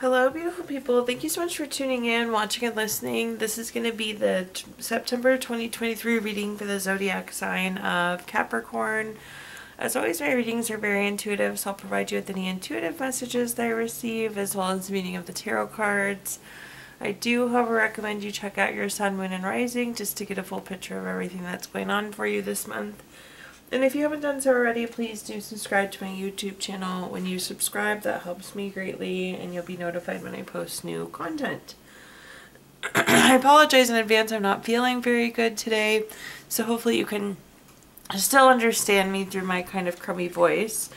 Hello, beautiful people. Thank you so much for tuning in, watching, and listening. This is going to be the September 2023 reading for the zodiac sign of Capricorn. As always, my readings are very intuitive, so I'll provide you with any intuitive messages that I receive, as well as the meaning of the tarot cards. I do, however, recommend you check out your sun, moon, and rising just to get a full picture of everything that's going on for you this month. And if you haven't done so already, please do subscribe to my YouTube channel. When you subscribe, that helps me greatly, and you'll be notified when I post new content. I apologize in advance, I'm not feeling very good today, so hopefully you can still understand me through my kind of crummy voice.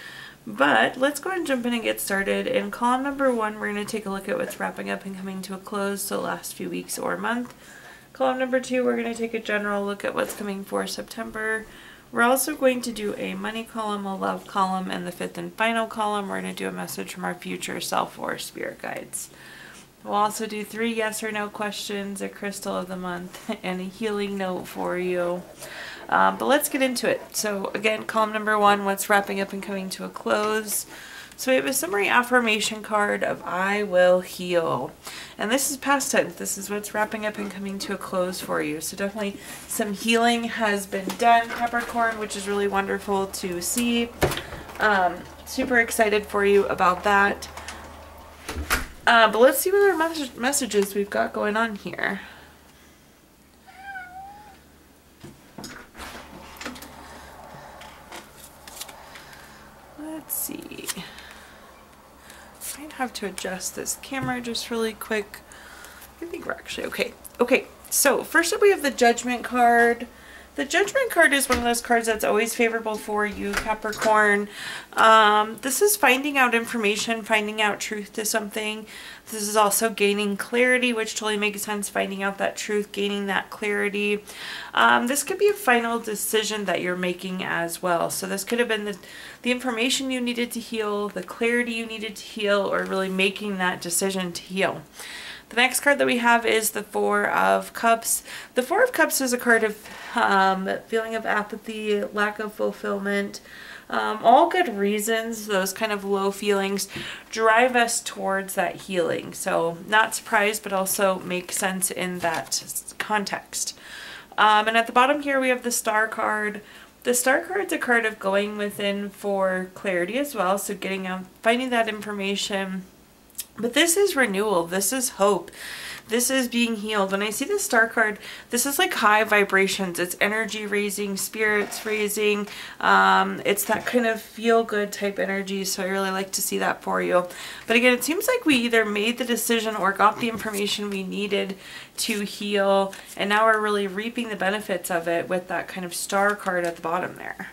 But let's go ahead and jump in and get started. In column number 1, we're going to take a look at what's wrapping up and coming to a close, so last few weeks or month. Column number 2, we're going to take a general look at what's coming for September. We're also going to do a money column, a love column, and the 5th and final column, we're going to do a message from our future self or spirit guides. We'll also do 3 yes or no questions, a crystal of the month, and a healing note for you. But let's get into it. So again, column number 1, what's wrapping up and coming to a close. So we have a summary affirmation card of I will heal. And this is past tense. This is what's wrapping up and coming to a close for you. So definitely some healing has been done, Capricorn, which is really wonderful to see. Super excited for you about that. But let's see what other messages we've got going on here. Let's see. Might have to adjust this camera just really quick. I think we're actually okay. Okay, so first up we have the Judgment card. The Judgment card is one of those cards that's always favorable for you, Capricorn. This is finding out information, finding out truth to something. This is also gaining clarity, which totally makes sense, finding out that truth, gaining that clarity. This could be a final decision that you're making as well. So this could have been the information you needed to heal, the clarity you needed to heal, or really making that decision to heal. The next card that we have is the 4 of Cups. The 4 of Cups is a card of feeling of apathy, lack of fulfillment. All good reasons, those kind of low feelings drive us towards that healing. So not surprised, but also makes sense in that context. And at the bottom here we have the Star card. The Star card's a card of going within for clarity as well. So getting out, finding that information. But this is renewal, this is hope, this is being healed. When I see the Star card, this is like high vibrations, it's energy raising, spirits raising, it's that kind of feel good type energy, so I really like to see that for you. But again, it seems like we either made the decision or got the information we needed to heal, and now we're really reaping the benefits of it with that kind of Star card at the bottom there.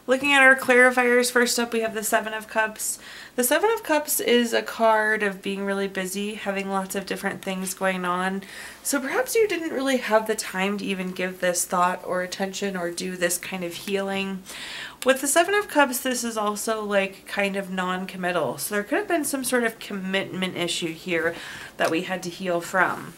Looking at our clarifiers, first up we have the 7 of Cups. The 7 of Cups is a card of being really busy, having lots of different things going on. So perhaps you didn't really have the time to even give this thought or attention or do this kind of healing. With the 7 of Cups, this is also like kind of non-committal. So there could have been some sort of commitment issue here that we had to heal from.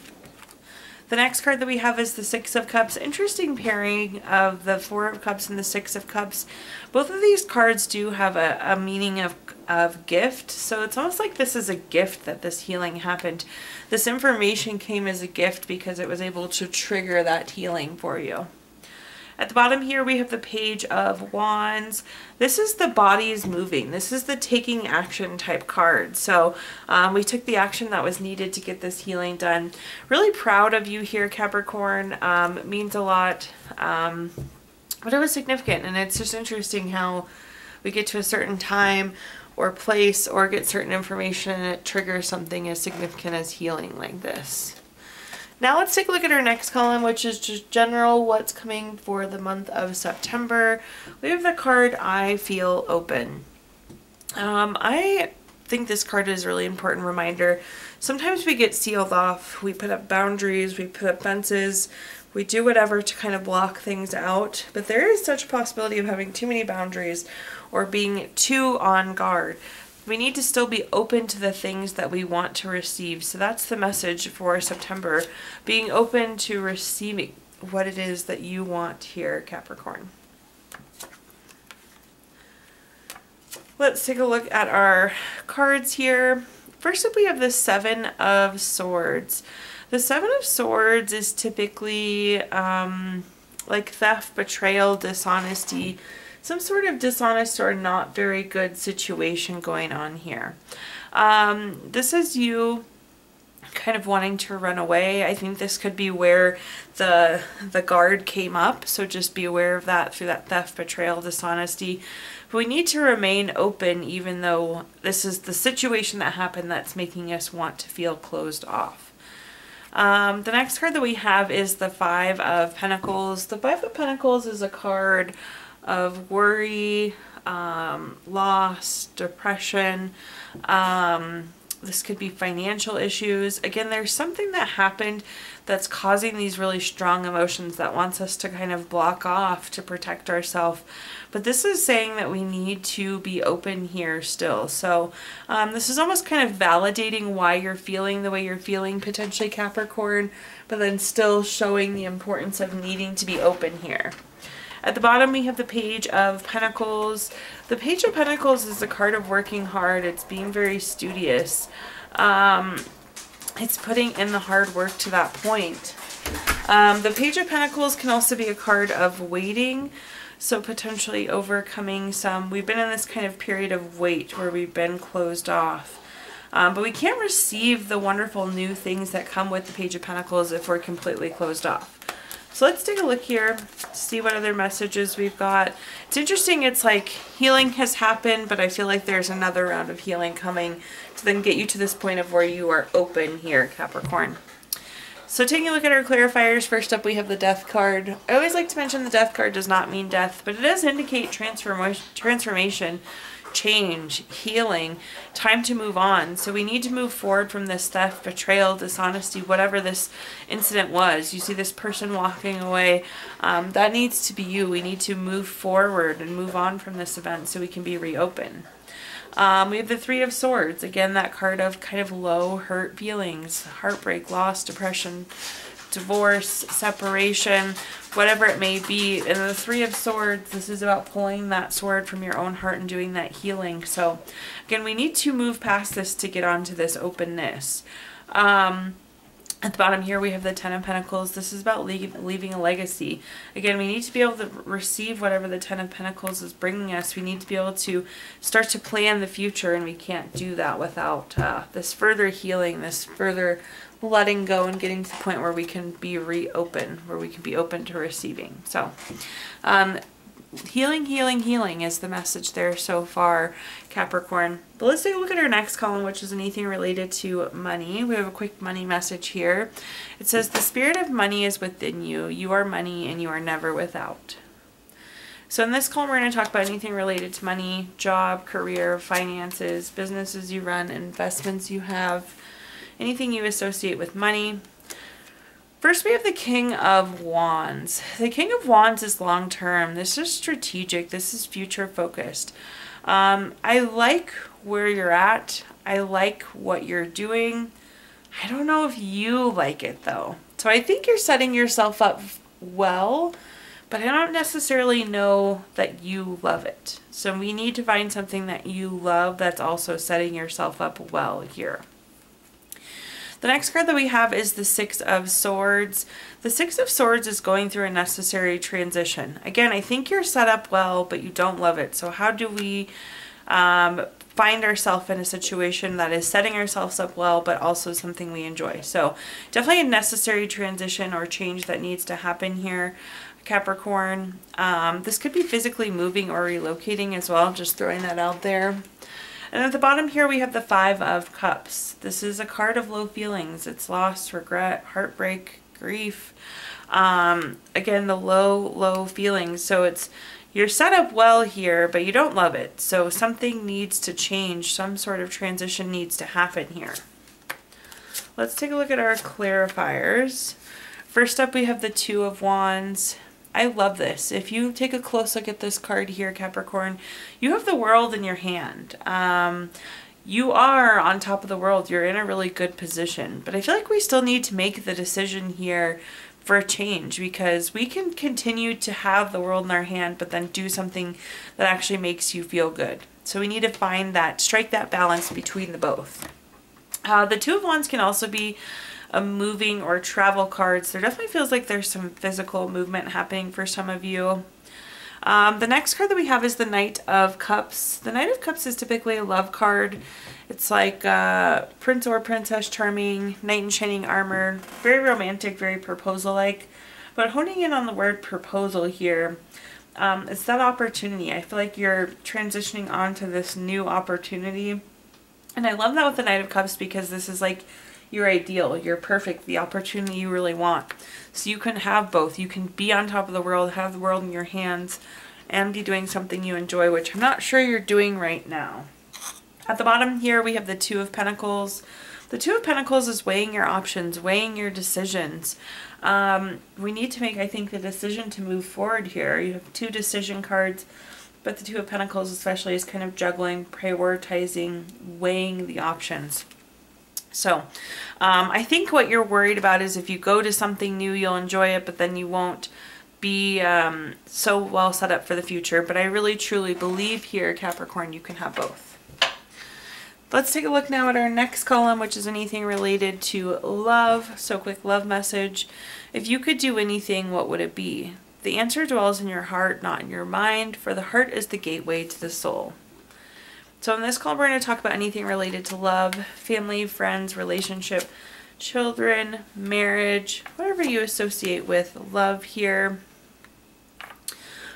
The next card that we have is the 6 of Cups. Interesting pairing of the 4 of Cups and the 6 of Cups. Both of these cards do have a meaning of gift. So it's almost like this is a gift that this healing happened. This information came as a gift because it was able to trigger that healing for you. At the bottom here we have the Page of Wands. This is the bodies moving. This is the taking action type card. So we took the action that was needed to get this healing done. Really proud of you here, Capricorn. It means a lot. But it was significant, and it's just interesting how we get to a certain time or place or get certain information and it triggers something as significant as healing like this. Now let's take a look at our next column, which is just general, what's coming for the month of September. We have the card, I Feel Open. I think this card is a really important reminder. Sometimes we get sealed off, we put up boundaries, we put up fences, we do whatever to kind of block things out, but there is such a possibility of having too many boundaries or being too on guard. We need to still be open to the things that we want to receive. So that's the message for September, being open to receiving what it is that you want here, Capricorn. Let's take a look at our cards here. First up, we have the Seven of Swords. The Seven of Swords is typically like theft, betrayal, dishonesty, some sort of dishonest or not very good situation going on here. This is you kind of wanting to run away. I think this could be where the guard came up, so just be aware of that through that theft, betrayal, dishonesty. But we need to remain open even though this is the situation that happened that's making us want to feel closed off. The next card that we have is the Five of Pentacles. The Five of Pentacles is a card of worry, loss, depression. This could be financial issues. Again, there's something that happened that's causing these really strong emotions that wants us to kind of block off to protect ourselves. But this is saying that we need to be open here still. So this is almost kind of validating why you're feeling the way you're feeling, potentially Capricorn, but then still showing the importance of needing to be open here. At the bottom, we have the Page of Pentacles. The Page of Pentacles is a card of working hard. It's being very studious. It's putting in the hard work to that point. The Page of Pentacles can also be a card of waiting. So potentially overcoming we've been in this kind of period of wait where we've been closed off. But we can't receive the wonderful new things that come with the Page of Pentacles if we're completely closed off. So let's take a look here, see what other messages we've got. It's interesting, it's like healing has happened, but I feel like there's another round of healing coming to then get you to this point of where you are open here, Capricorn. So taking a look at our clarifiers, first up we have the Death card. I always like to mention the Death card does not mean death, but it does indicate transformation, change, healing, time to move on. So we need to move forward from this theft, betrayal, dishonesty, whatever this incident was. You see this person walking away. That needs to be you. We need to move forward and move on from this event so we can be reopened. We have the Three of Swords. Again, that card of kind of low hurt feelings, heartbreak, loss, depression, divorce, separation, whatever it may be. And the Three of Swords, this is about pulling that sword from your own heart and doing that healing. So again, we need to move past this to get onto this openness. At the bottom here we have the Ten of Pentacles. This is about leaving a legacy. Again, we need to be able to receive whatever the Ten of Pentacles is bringing us. We need to be able to start to plan the future, and we can't do that without this further healing, this further letting go and getting to the point where we can be reopened, where we can be open to receiving. So healing, healing, healing is the message there so far, Capricorn. But let's take a look at our next column, which is anything related to money. We have a quick money message here. It says, the spirit of money is within you. You are money and you are never without. So in this column, we're going to talk about anything related to money, job, career, finances, businesses you run, investments you have, anything you associate with money. First, we have the King of Wands. The King of Wands is long-term. This is strategic. This is future-focused. I like where you're at. I like what you're doing. I don't know if you like it, though. So I think you're setting yourself up well, but I don't necessarily know that you love it. So we need to find something that you love that's also setting yourself up well here. The next card that we have is the Six of Swords. The Six of Swords is going through a necessary transition. Again, I think you're set up well, but you don't love it. So how do we find ourselves in a situation that is setting ourselves up well, but also something we enjoy? So definitely a necessary transition or change that needs to happen here, Capricorn. This could be physically moving or relocating as well, just throwing that out there. And at the bottom here we have the Five of Cups. This is a card of low feelings. It's loss, regret, heartbreak, grief. Again, the low feelings. So you're set up well here, but you don't love it. So something needs to change. Some sort of transition needs to happen here. Let's take a look at our clarifiers. First up, we have the Two of Wands. I love this. If you take a close look at this card here, Capricorn, you have the world in your hand. You are on top of the world. You're in a really good position. But I feel like we still need to make the decision here for a change, because we can continue to have the world in our hand, but then do something that actually makes you feel good. So we need to find that, strike that balance between the both. The Two of Wands can also be a moving or travel cards. There definitely feels like there's some physical movement happening for some of you. The next card that we have is the Knight of Cups. The Knight of Cups is typically a love card. It's like Prince or Princess Charming, Knight in Shining Armor. Very romantic, very proposal-like. But honing in on the word proposal here, it's that opportunity. I feel like you're transitioning on to this new opportunity. And I love that with the Knight of Cups because this is like your ideal, your perfect, the opportunity you really want. So you can have both. You can be on top of the world, have the world in your hands, and be doing something you enjoy, which I'm not sure you're doing right now. At the bottom here, we have the Two of Pentacles. The Two of Pentacles is weighing your options, weighing your decisions. We need to make, I think, the decision to move forward here. You have two decision cards, but the Two of Pentacles especially is kind of juggling, prioritizing, weighing the options. So I think what you're worried about is if you go to something new, you'll enjoy it, but then you won't be so well set up for the future. But I really truly believe here, Capricorn, you can have both. Let's take a look now at our next column, which is anything related to love. So quick love message. If you could do anything, what would it be? The answer dwells in your heart, not in your mind, for the heart is the gateway to the soul. So in this column, we're going to talk about anything related to love, family, friends, relationship, children, marriage, whatever you associate with love here.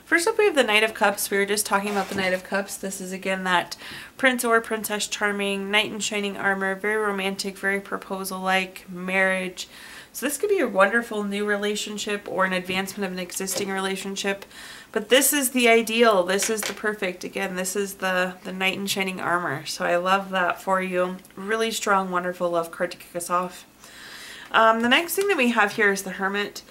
First up, we have the Knight of Cups. We were just talking about the Knight of Cups. This is, again, that Prince or Princess Charming, Knight in Shining Armor, very romantic, very proposal-like, marriage. So this could be a wonderful new relationship or an advancement of an existing relationship. But this is the ideal. This is the perfect. Again, this is the Knight in Shining Armor. So I love that for you. Really strong, wonderful love card to kick us off. The next thing that we have here is the Hermit.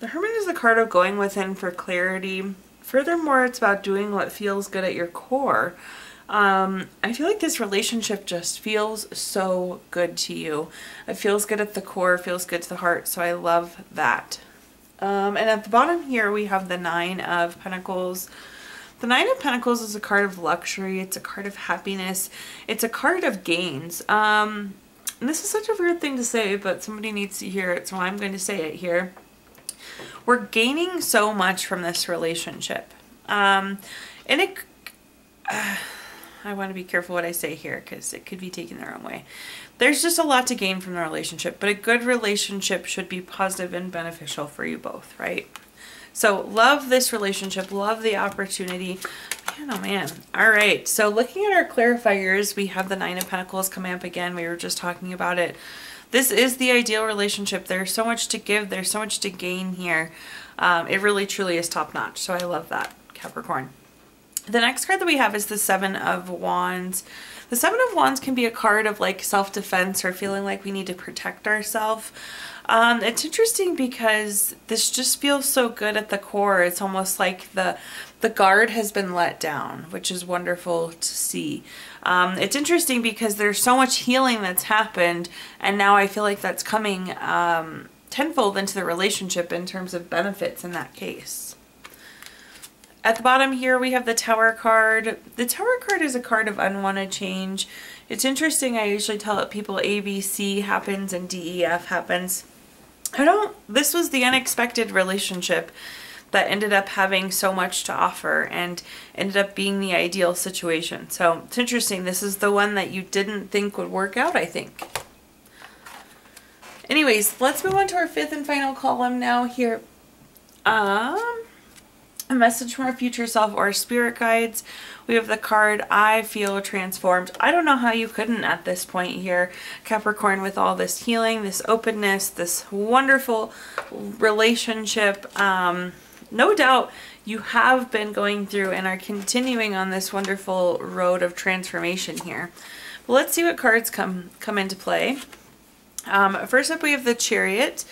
The Hermit is the card of going within for clarity. Furthermore, it's about doing what feels good at your core. I feel like this relationship just feels so good to you. It feels good at the core, feels good to the heart, so I love that. And at the bottom here, we have the Nine of Pentacles. The Nine of Pentacles is a card of luxury. It's a card of happiness. It's a card of gains. And this is such a weird thing to say, but somebody needs to hear it, so I'm going to say it here. We're gaining so much from this relationship. And I want to be careful what I say here because it could be taken the wrong way. There's just a lot to gain from the relationship, but a good relationship should be positive and beneficial for you both, right? So love this relationship, love the opportunity. Man, oh man. All right, so looking at our clarifiers, we have the Nine of Pentacles coming up again. We were just talking about it. This is the ideal relationship. There's so much to give. There's so much to gain here. It really, truly is top notch. So I love that, Capricorn. The next card that we have is the Seven of Wands. The Seven of Wands can be a card of like self-defense or feeling like we need to protect ourselves. It's interesting because this just feels so good at the core. It's almost like the guard has been let down, which is wonderful to see. It's interesting because there's so much healing that's happened, and now I feel like that's coming tenfold into the relationship in terms of benefits in that case. At the bottom here, we have the Tower card. The Tower card is a card of unwanted change. It's interesting. I usually tell people A, B, C happens and D, E, F happens. This was the unexpected relationship that ended up having so much to offer and ended up being the ideal situation. So it's interesting. This is the one that you didn't think would work out, I think. Anyways, let's move on to our fifth and final column now here. A message from our future self or spirit guides. We have the card, I feel transformed. I don't know how you couldn't at this point here, Capricorn, with all this healing, this openness, this wonderful relationship. No doubt you have been going through and are continuing on this wonderful road of transformation here. But let's see what cards come into play. First up, we have the Chariot.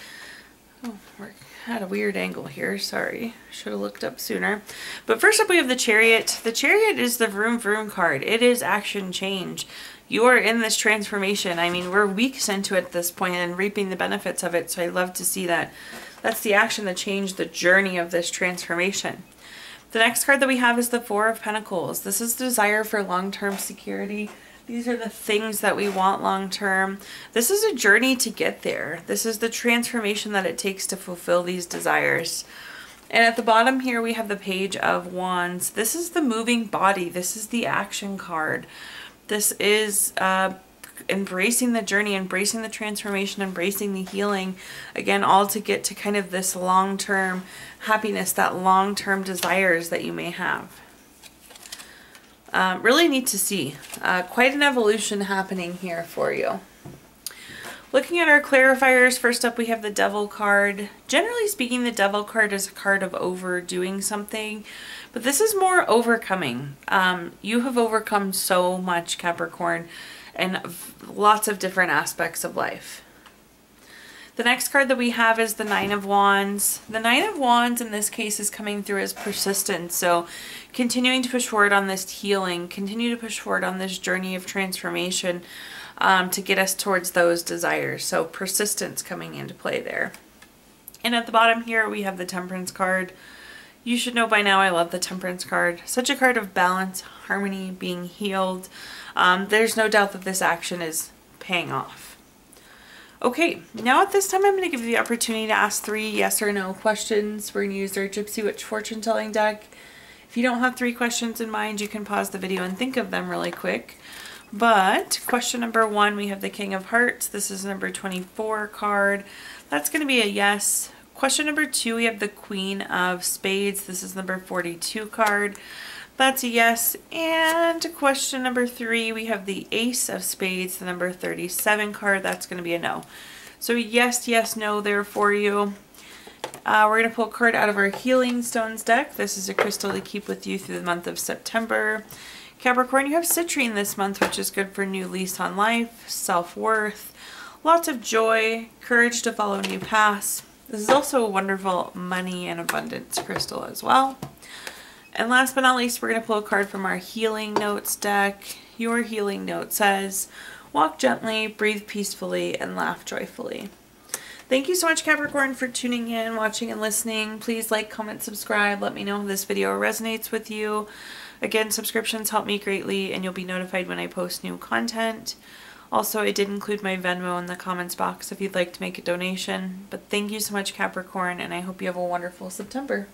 Oh, we're at a weird angle here. Sorry. Should have looked up sooner. But first up, we have the Chariot. The Chariot is the vroom vroom card. It is action change. You are in this transformation. I mean, we're weeks into it at this point and reaping the benefits of it. So I love to see that. That's the action, the change, the journey of this transformation. The next card that we have is the Four of Pentacles. This is desire for long-term security. These are the things that we want long-term. This is a journey to get there. This is the transformation that it takes to fulfill these desires. And at the bottom here, we have the Page of Wands. This is the moving body. This is the action card. This is embracing the journey, embracing the transformation, embracing the healing. Again, all to get to kind of this long-term happiness, that long-term desires that you may have. Really neat to see. Quite an evolution happening here for you. Looking at our clarifiers, first up we have the Devil card. Generally speaking, the Devil card is a card of overdoing something, but this is more overcoming. You have overcome so much, Capricorn, in lots of different aspects of life. The next card that we have is the Nine of Wands. The Nine of Wands in this case is coming through as persistence. So continuing to push forward on this healing, continue to push forward on this journey of transformation to get us towards those desires. So persistence coming into play there. And at the bottom here we have the Temperance card. You should know by now I love the Temperance card. Such a card of balance, harmony, being healed. There's no doubt that this action is paying off. Okay, now at this time I'm going to give you the opportunity to ask 3 yes or no questions. We're going to use our Gypsy Witch fortune telling deck. If you don't have 3 questions in mind, you can pause the video and think of them really quick. But question number 1, we have the King of Hearts. This is number 24 card. That's going to be a yes. Question number 2, we have the Queen of Spades. This is number 42 card. That's a yes. And question number 3, we have the Ace of Spades, the number 37 card. That's going to be a no. So yes, yes, no there for you. We're going to pull a card out of our Healing Stones deck. This is a crystal to keep with you through the month of September. Capricorn, you have citrine this month, which is good for new lease on life, self-worth, lots of joy, courage to follow new paths. This is also a wonderful money and abundance crystal as well. And last but not least, we're going to pull a card from our Healing Notes deck. Your healing note says, walk gently, breathe peacefully, and laugh joyfully. Thank you so much, Capricorn, for tuning in, watching, and listening. Please like, comment, subscribe. Let me know if this video resonates with you. Again, subscriptions help me greatly, and you'll be notified when I post new content. Also, I did include my Venmo in the comments box if you'd like to make a donation. But thank you so much, Capricorn, and I hope you have a wonderful September.